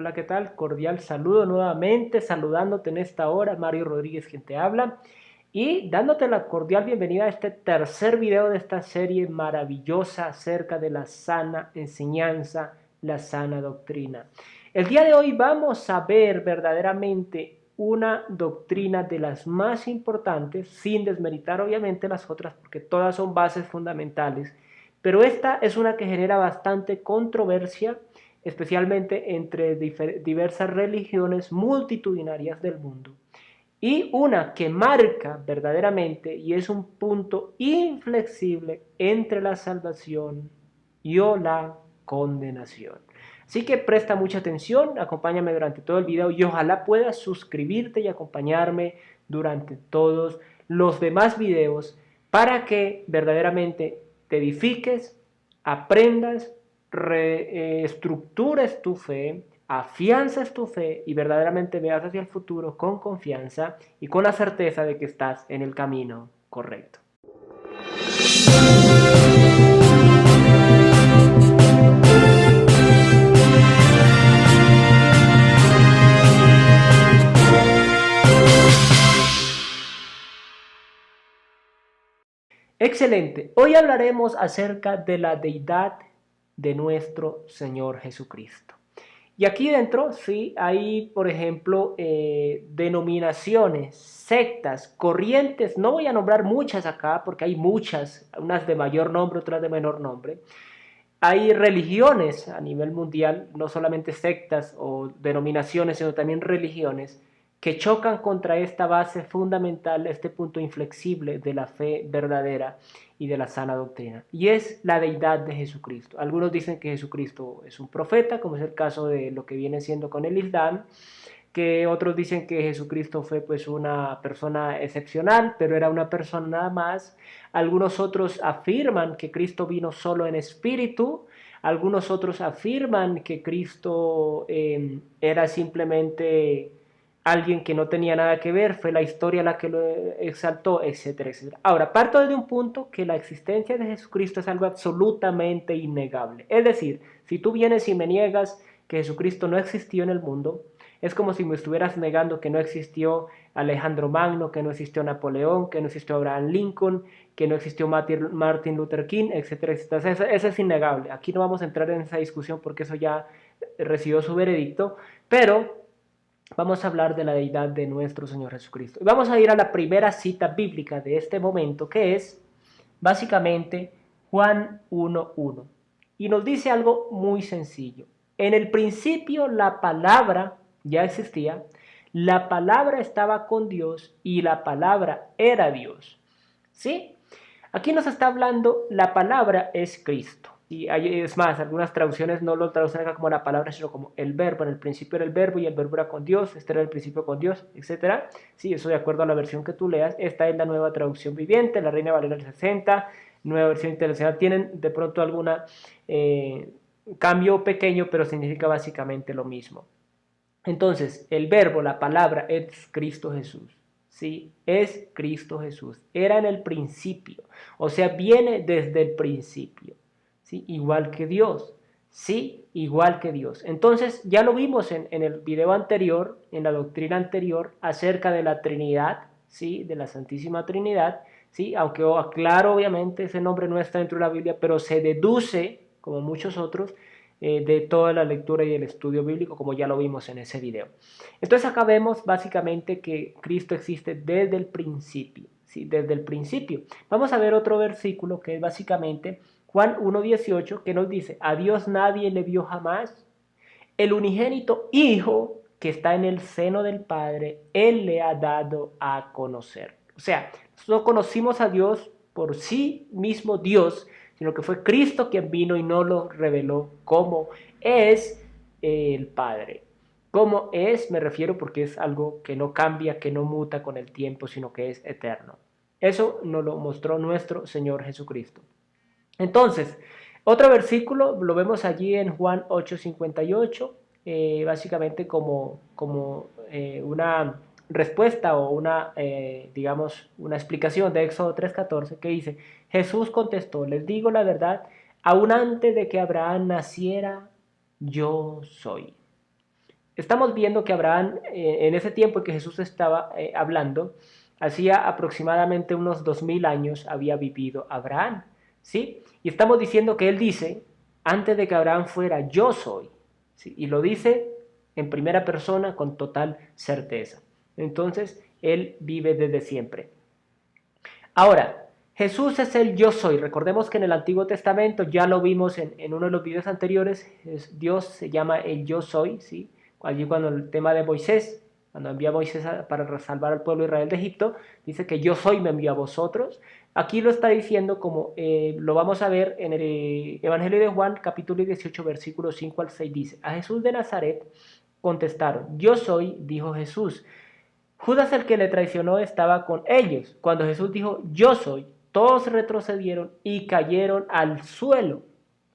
Hola, ¿qué tal? Cordial saludo nuevamente, saludándote en esta hora, Mario Rodríguez quien te habla, y dándote la cordial bienvenida a este tercer video de esta serie maravillosa acerca de la sana enseñanza, la sana doctrina. El día de hoy vamos a ver verdaderamente una doctrina de las más importantes, sin desmeritar obviamente las otras, porque todas son bases fundamentales, pero esta es una que genera bastante controversia, especialmente entre diversas religiones multitudinarias del mundo. Y una que marca verdaderamente y es un punto inflexible entre la salvación y la condenación. Así que presta mucha atención, acompáñame durante todo el video y ojalá puedas suscribirte y acompañarme durante todos los demás videos para que verdaderamente te edifiques, aprendas, reestructures tu fe, afianzas tu fe y verdaderamente veas hacia el futuro con confianza y con la certeza de que estás en el camino correcto. Excelente. Hoy hablaremos acerca de la deidad de nuestro Señor Jesucristo. Y aquí dentro, sí, hay, por ejemplo, denominaciones, sectas, corrientes. No voy a nombrar muchas acá porque hay muchas, unas de mayor nombre, otras de menor nombre. Hay religiones a nivel mundial, no solamente sectas o denominaciones, sino también religiones, que chocan contra esta base fundamental, este punto inflexible de la fe verdadera y de la sana doctrina. Y es la deidad de Jesucristo. Algunos dicen que Jesucristo es un profeta, como es el caso de lo que viene siendo con el Islam, que otros dicen que Jesucristo fue pues una persona excepcional, pero era una persona nada más. Algunos otros afirman que Cristo vino solo en espíritu. Algunos otros afirman que Cristo era simplemente alguien que no tenía nada que ver, fue la historia la que lo exaltó, etcétera, etcétera. Ahora, parto de un punto que la existencia de Jesucristo es algo absolutamente innegable. Es decir, si tú vienes y me niegas que Jesucristo no existió en el mundo, es como si me estuvieras negando que no existió Alejandro Magno, que no existió Napoleón, que no existió Abraham Lincoln, que no existió Martin Luther King, etcétera, etcétera. Eso es innegable. Aquí no vamos a entrar en esa discusión porque eso ya recibió su veredicto, pero vamos a hablar de la deidad de nuestro Señor Jesucristo. Y vamos a ir a la primera cita bíblica de este momento, que es básicamente Juan 1:1. Y nos dice algo muy sencillo. En el principio la palabra ya existía, la palabra estaba con Dios y la palabra era Dios. ¿Sí? Aquí nos está hablando, la palabra es Cristo. Y es más, algunas traducciones no lo traducen acá como la palabra, sino como el verbo. En el principio era el verbo y el verbo era con Dios, este era el principio con Dios, etc. Sí, eso de acuerdo a la versión que tú leas. Esta es la nueva traducción viviente, la Reina Valera del 60, nueva versión internacional. Tienen de pronto alguna cambio pequeño, pero significa básicamente lo mismo. Entonces, el verbo, la palabra, es Cristo Jesús. ¿Sí? Es Cristo Jesús. Era en el principio. O sea, viene desde el principio. ¿Sí? Igual que Dios. Sí, igual que Dios. Entonces, ya lo vimos en el video anterior, en la doctrina anterior, acerca de la Trinidad, ¿sí? De la Santísima Trinidad. ¿Sí? Aunque aclaro, obviamente, ese nombre no está dentro de la Biblia, pero se deduce, como muchos otros, de toda la lectura y el estudio bíblico, como ya lo vimos en ese video. Entonces acá vemos básicamente que Cristo existe desde el principio, ¿sí? Desde el principio. Vamos a ver otro versículo que es básicamente Juan 1:18, que nos dice, a Dios nadie le vio jamás, el unigénito Hijo que está en el seno del Padre, Él le ha dado a conocer. O sea, nosotros conocimos a Dios por sí mismo Dios, sino que fue Cristo quien vino y nos lo reveló cómo es el Padre. Cómo es, me refiero porque es algo que no cambia, que no muta con el tiempo, sino que es eterno. Eso nos lo mostró nuestro Señor Jesucristo. Entonces, otro versículo lo vemos allí en Juan 8:58, básicamente como una respuesta o una, digamos, una explicación de Éxodo 3:14 que dice, Jesús contestó, les digo la verdad, aún antes de que Abraham naciera, yo soy. Estamos viendo que Abraham, en ese tiempo en que Jesús estaba hablando, hacía aproximadamente unos 2000 años había vivido Abraham, ¿sí? Y estamos diciendo que él dice, antes de que Abraham fuera, yo soy, ¿sí? Y lo dice en primera persona con total certeza. Entonces, él vive desde siempre. Ahora, Jesús es el yo soy. Recordemos que en el Antiguo Testamento, ya lo vimos en uno de los videos anteriores, Dios se llama el yo soy, ¿sí? Allí cuando el tema de Moisés, cuando envía a Moisés para salvar al pueblo de Israel de Egipto, dice que yo soy me envió a vosotros. Aquí lo está diciendo como lo vamos a ver en el Evangelio de Juan, capítulo 18, versículos 5 al 6, dice, a Jesús de Nazaret contestaron, yo soy, dijo Jesús. Judas, el que le traicionó, estaba con ellos. Cuando Jesús dijo, yo soy, todos retrocedieron y cayeron al suelo.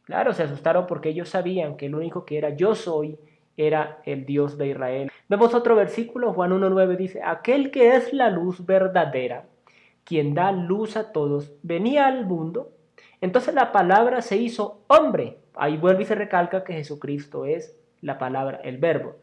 Claro, se asustaron porque ellos sabían que el único que era yo soy era el Dios de Israel. Vemos otro versículo, Juan 1.9 dice, aquel que es la luz verdadera, quien da luz a todos, venía al mundo. Entonces la palabra se hizo hombre. Ahí vuelve y se recalca que Jesucristo es la palabra, el verbo.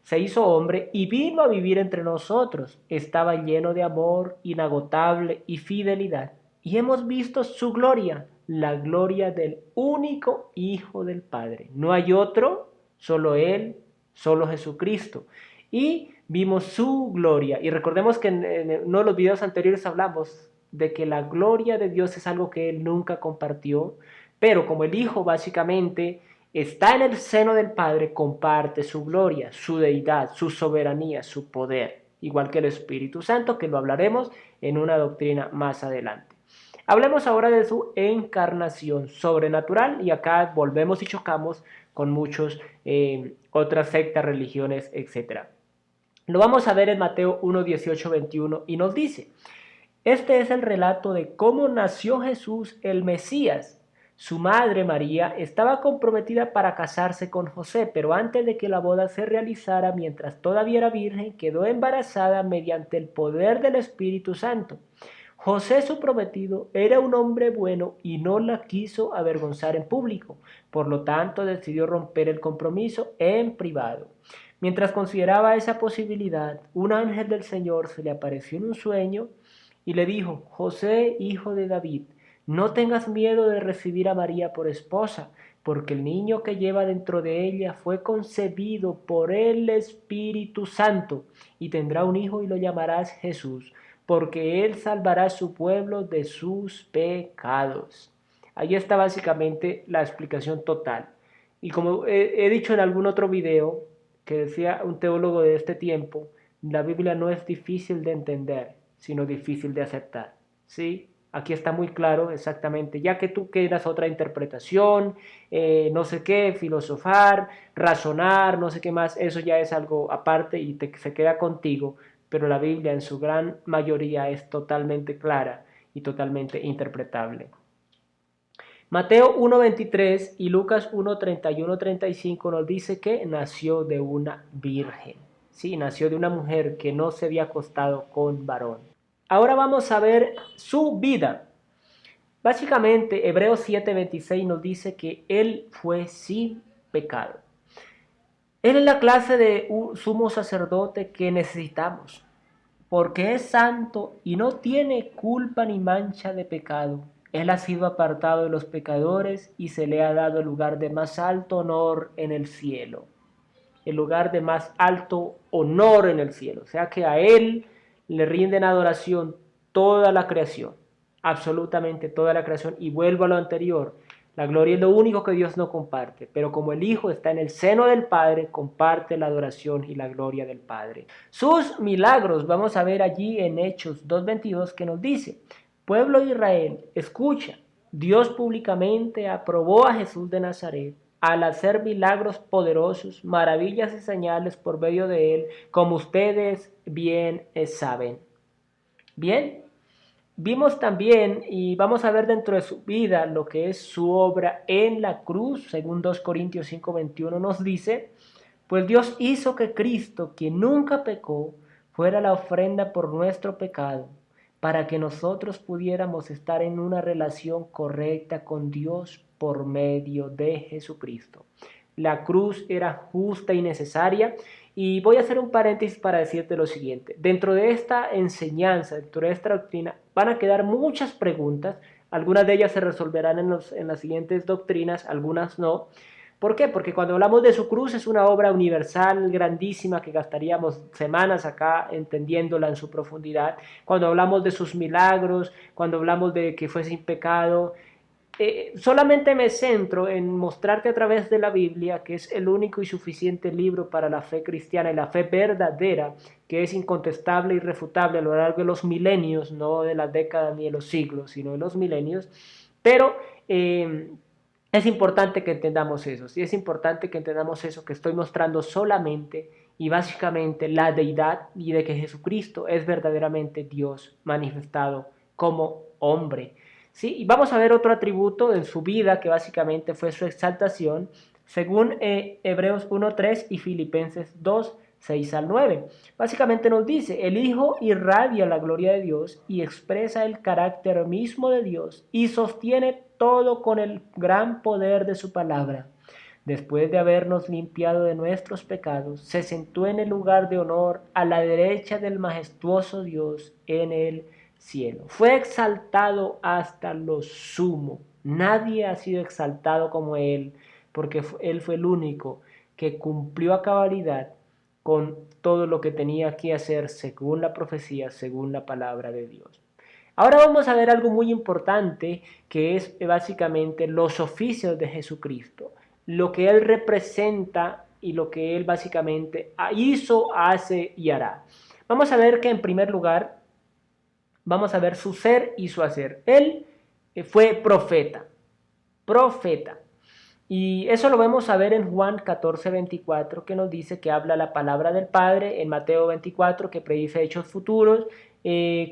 Se hizo hombre y vino a vivir entre nosotros. Estaba lleno de amor inagotable y fidelidad. Y hemos visto su gloria, la gloria del único Hijo del Padre. No hay otro, solo Él, solo Jesucristo. Y vimos su gloria. Y recordemos que en uno de los videos anteriores hablamos de que la gloria de Dios es algo que Él nunca compartió, pero como el Hijo básicamente está en el seno del Padre, comparte su gloria, su deidad, su soberanía, su poder, igual que el Espíritu Santo, que lo hablaremos en una doctrina más adelante. Hablemos ahora de su encarnación sobrenatural y acá volvemos y chocamos con muchos otras sectas, religiones, etc. Lo vamos a ver en Mateo 1, 18, 21 y nos dice, este es el relato de cómo nació Jesús el Mesías. Su madre María estaba comprometida para casarse con José, pero antes de que la boda se realizara, mientras todavía era virgen, quedó embarazada mediante el poder del Espíritu Santo. José, su prometido, era un hombre bueno y no la quiso avergonzar en público, por lo tanto decidió romper el compromiso en privado. Mientras consideraba esa posibilidad, un ángel del Señor se le apareció en un sueño y le dijo, José, hijo de David, no tengas miedo de recibir a María por esposa, porque el niño que lleva dentro de ella fue concebido por el Espíritu Santo, y tendrá un hijo y lo llamarás Jesús, porque él salvará a su pueblo de sus pecados. Ahí está básicamente la explicación total. Y como he dicho en algún otro video, que decía un teólogo de este tiempo, la Biblia no es difícil de entender, sino difícil de aceptar. ¿Sí? Aquí está muy claro exactamente, ya que tú quieras otra interpretación, no sé qué, filosofar, razonar, no sé qué más, eso ya es algo aparte y se queda contigo, pero la Biblia en su gran mayoría es totalmente clara y totalmente interpretable. Mateo 1.23 y Lucas 1.31-35 nos dice que nació de una virgen. Sí, nació de una mujer que no se había acostado con varón. Ahora vamos a ver su vida. Básicamente, Hebreos 7:26 nos dice que él fue sin pecado. Él es la clase de sumo sacerdote que necesitamos, porque es santo y no tiene culpa ni mancha de pecado. Él ha sido apartado de los pecadores y se le ha dado el lugar de más alto honor en el cielo. El lugar de más alto honor en el cielo. O sea que a Él le rinden adoración toda la creación. Absolutamente toda la creación. Y vuelvo a lo anterior. La gloria es lo único que Dios no comparte, pero como el Hijo está en el seno del Padre, comparte la adoración y la gloria del Padre. Sus milagros, vamos a ver allí en Hechos 2:22 que nos dice, pueblo de Israel, escucha, Dios públicamente aprobó a Jesús de Nazaret al hacer milagros poderosos, maravillas y señales por medio de él, como ustedes bien saben. Bien, vimos también y vamos a ver dentro de su vida lo que es su obra en la cruz, según 2 Corintios 5:21 nos dice, pues Dios hizo que Cristo, quien nunca pecó, fuera la ofrenda por nuestro pecado, para que nosotros pudiéramos estar en una relación correcta con Dios por medio de Jesucristo. La cruz era justa y necesaria Y voy a hacer un paréntesis para decirte lo siguiente. Dentro de esta enseñanza, dentro de esta doctrina, van a quedar muchas preguntas. Algunas de ellas se resolverán en las siguientes doctrinas, algunas no. ¿Por qué? Porque cuando hablamos de su cruz es una obra universal, grandísima, que gastaríamos semanas acá entendiéndola en su profundidad. Cuando hablamos de sus milagros, cuando hablamos de que fue sin pecado, solamente me centro en mostrarte a través de la Biblia, que es el único y suficiente libro para la fe cristiana y la fe verdadera, que es incontestable y irrefutable a lo largo de los milenios, no de las décadas ni de los siglos, sino de los milenios. Pero es importante que entendamos eso, sí es importante que entendamos eso, que estoy mostrando solamente y básicamente la deidad y de que Jesucristo es verdaderamente Dios manifestado como hombre. ¿Sí? Y vamos a ver otro atributo en su vida que básicamente fue su exaltación, según Hebreos 1.3 y Filipenses 2.6 al 9. Básicamente nos dice, el Hijo irradia la gloria de Dios y expresa el carácter mismo de Dios y sostiene todo con el gran poder de su palabra. Después de habernos limpiado de nuestros pecados, se sentó en el lugar de honor a la derecha del majestuoso Dios en el cielo. Fue exaltado hasta lo sumo. Nadie ha sido exaltado como él, porque él fue el único que cumplió a cabalidad con todo lo que tenía que hacer según la profecía, según la palabra de Dios. Ahora vamos a ver algo muy importante, que es básicamente los oficios de Jesucristo, lo que Él representa y lo que Él básicamente hizo, hace y hará. Vamos a ver que en primer lugar, vamos a ver su ser y su hacer. Él fue profeta. Y eso lo vamos a ver en Juan 14:24, que nos dice que habla la palabra del Padre, en Mateo 24, que predice hechos futuros,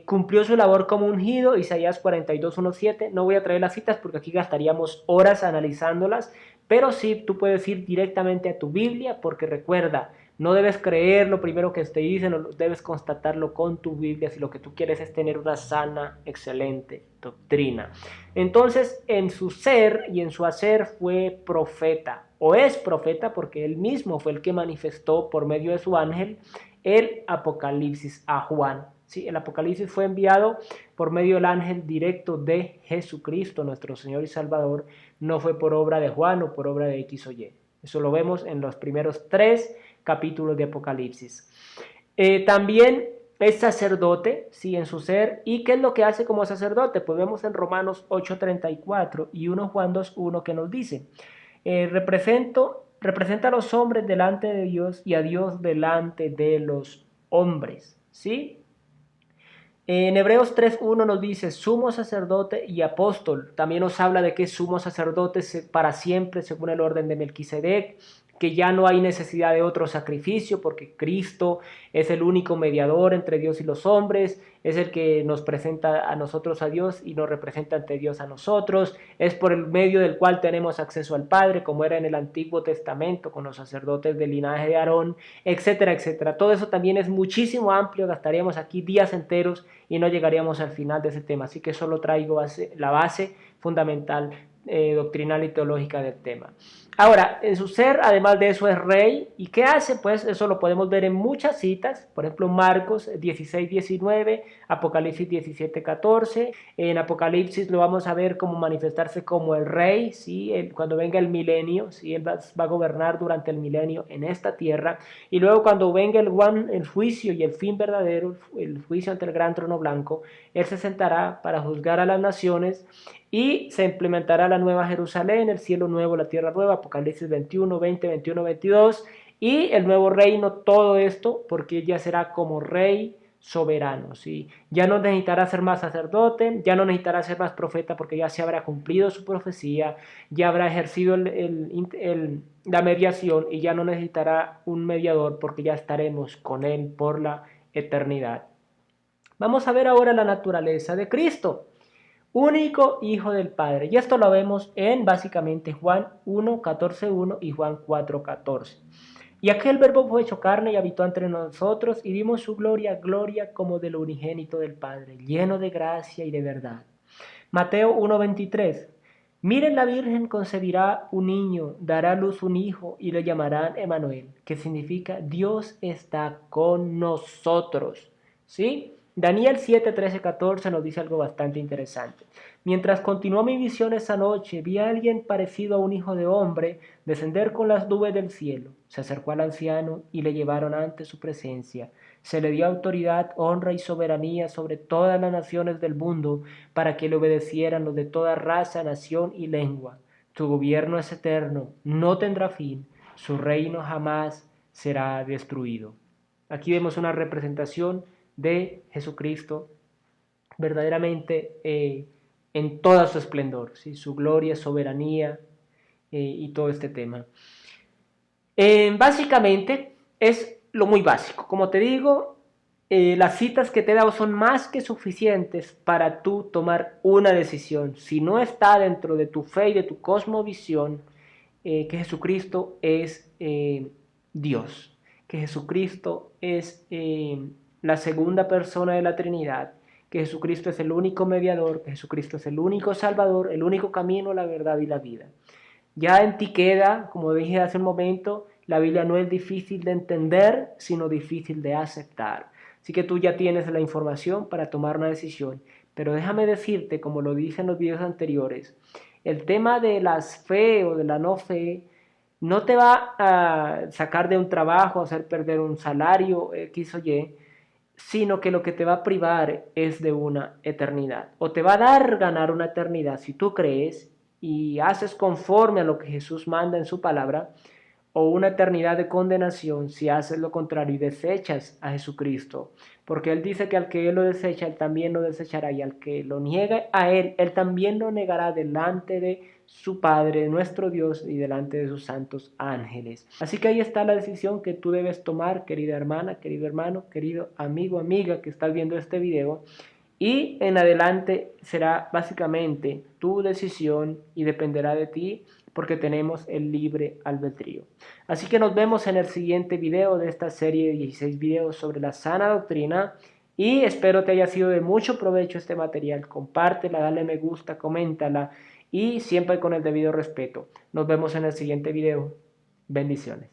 cumplió su labor como ungido, Isaías 42:1-7. No voy a traer las citas porque aquí gastaríamos horas analizándolas, pero sí tú puedes ir directamente a tu Biblia, porque recuerda, no debes creer lo primero que te dicen, no debes constatarlo con tu Biblia si lo que tú quieres es tener una sana, excelente doctrina. Entonces, en su ser y en su hacer fue profeta, o es profeta porque él mismo fue el que manifestó por medio de su ángel el Apocalipsis a Juan. ¿Sí? El Apocalipsis fue enviado por medio del ángel directo de Jesucristo, nuestro Señor y Salvador, no fue por obra de Juan o por obra de X o Y. Eso lo vemos en los primeros 3 capítulos de Apocalipsis. También es sacerdote, sí, en su ser. ¿Y qué es lo que hace como sacerdote? Pues vemos en Romanos 8:34 y 1 Juan 2:1 que nos dice, representa a los hombres delante de Dios y a Dios delante de los hombres, ¿sí? En Hebreos 3:1 nos dice sumo sacerdote y apóstol. También nos habla de que es sumo sacerdote para siempre según el orden de Melquisedec, que ya no hay necesidad de otro sacrificio porque Cristo es el único mediador entre Dios y los hombres, es el que nos presenta a nosotros a Dios y nos representa ante Dios a nosotros, es por el medio del cual tenemos acceso al Padre, como era en el Antiguo Testamento con los sacerdotes del linaje de Aarón, etcétera, etcétera. Todo eso también es muchísimo amplio, gastaríamos aquí días enteros y no llegaríamos al final de ese tema, así que solo traigo la base fundamental doctrinal y teológica del tema. Ahora, en su ser, además de eso, es rey. ¿Y qué hace? Pues eso lo podemos ver en muchas citas, por ejemplo, Marcos 16:19, Apocalipsis 17:14. En Apocalipsis lo vamos a ver como manifestarse como el rey, ¿sí? Cuando venga el milenio, ¿sí? Él va a gobernar durante el milenio en esta tierra. Y luego cuando venga el juicio y el fin verdadero, el juicio ante el gran trono blanco, Él se sentará para juzgar a las naciones y se implementará la nueva Jerusalén, el cielo nuevo, la tierra nueva, Apocalipsis 21, 20, 21, 22, y el nuevo reino, todo esto, porque él ya será como rey soberano, ¿sí? Ya no necesitará ser más sacerdote, ya no necesitará ser más profeta, porque ya se habrá cumplido su profecía, ya habrá ejercido la mediación, y ya no necesitará un mediador, porque ya estaremos con él por la eternidad. Vamos a ver ahora la naturaleza de Cristo. Único Hijo del Padre. Y esto lo vemos en básicamente Juan 1:14:1 y Juan 4:14. Y aquel verbo fue hecho carne y habitó entre nosotros y vimos su gloria, gloria como del unigénito del Padre, lleno de gracia y de verdad. Mateo 1:23. Miren, la Virgen concebirá un niño, dará a luz un hijo y le llamarán Emanuel, que significa Dios está con nosotros. ¿Sí? Daniel 7, 13, 14 nos dice algo bastante interesante. Mientras continuó mi visión esa noche, vi a alguien parecido a un hijo de hombre descender con las nubes del cielo. Se acercó al anciano y le llevaron ante su presencia. Se le dio autoridad, honra y soberanía sobre todas las naciones del mundo para que le obedecieran los de toda raza, nación y lengua. Su gobierno es eterno, no tendrá fin, su reino jamás será destruido. Aquí vemos una representación de Jesucristo verdaderamente en todo su esplendor, ¿sí? Su gloria, soberanía y todo este tema. Básicamente es lo muy básico. Como te digo, las citas que te he dado son más que suficientes para tú tomar una decisión. Si no está dentro de tu fe y de tu cosmovisión, que Jesucristo es Dios, que Jesucristo es la segunda persona de la Trinidad, que Jesucristo es el único mediador, que Jesucristo es el único Salvador, el único camino, la verdad y la vida. Ya en ti queda, como dije hace un momento, la Biblia no es difícil de entender, sino difícil de aceptar. Así que tú ya tienes la información para tomar una decisión. Pero déjame decirte, como lo dije en los videos anteriores, el tema de la fe o de la no fe no te va a sacar de un trabajo, hacer perder un salario, X o Y, sino que lo que te va a privar es de una eternidad. O te va a dar ganar una eternidad si tú crees y haces conforme a lo que Jesús manda en su palabra, o una eternidad de condenación si haces lo contrario y desechas a Jesucristo. Porque Él dice que al que Él lo desecha, Él también lo desechará, y al que lo niega a Él también lo negará delante de su Padre, nuestro Dios, y delante de sus santos ángeles. Así que ahí está la decisión que tú debes tomar, querida hermana, querido hermano, querido amigo, amiga que estás viendo este video. Y en adelante será básicamente tu decisión y dependerá de ti, porque tenemos el libre albedrío. Así que nos vemos en el siguiente video de esta serie de 16 videos sobre la sana doctrina, y espero te haya sido de mucho provecho este material. Compártela, dale me gusta, coméntala y siempre con el debido respeto. Nos vemos en el siguiente video. Bendiciones.